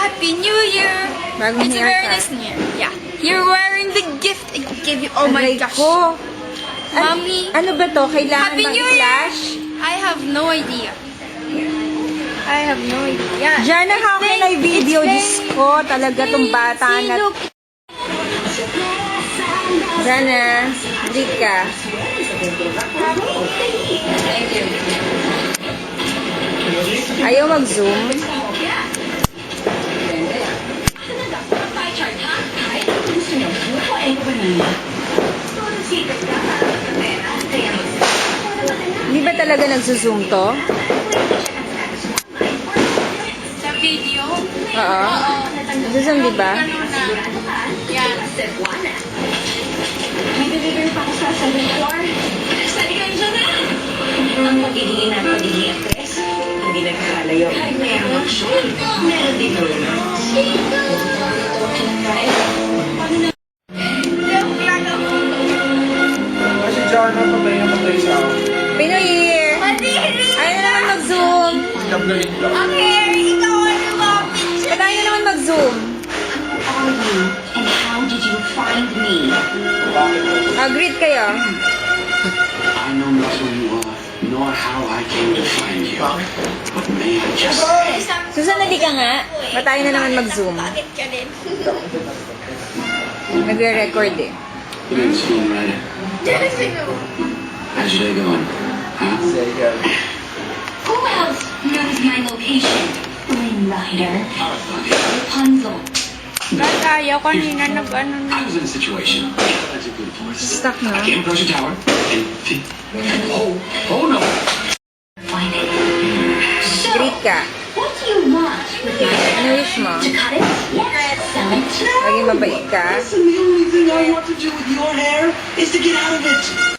Happy New Year! Bagong It's a haircut. very nice New Year. Yeah. You're wearing the gift I gave you. Oh my Aray gosh. ko. Mommy. Ano ba to? Kailangan Happy bang New Year! i-flash? I have no idea. I have no idea. Diyan nakakinay video. Diyos ko, talaga tong bata See, na. look. Diyan na. Break ka. Ayaw mag-zoom. Di ba talaga nagsuzoom to? Sa video. Oo. Nagsuzoom, di ba? Ano na. Yan. Nag-deliver pa ako sa second floor. Study ka dyan na. Ang pagiging at pagiging actress, hindi nagkakalayo. Kahit may action, meron din romance. Kasi Jana, patay siya. Pinoy Year! Ayaw na naman mag-zoom. Kablalit lang. Ba't ayaw naman mag-zoom? Who are you and how did you find me? Greet kayo. I know not who you are, nor how I came to find you. But may I just say, Susan, nali ka nga. Ba't ayaw na naman mag-zoom? Nagre-record eh. you're in school, right? How's your day going? Huh? Who else knows my location? Flynn Rider. Rapunzel. Ba't ayaw kanina nag-ano na. I was in a situation. That's a good point. Stuck na. I came across your tower and oh no! Find it. So, Greet ka. what do you want with my Ano wish mo? to cut it? Yes. Sell it? Maging mabait ka. Listen, the only thing I want to do with your hair is to get out of it.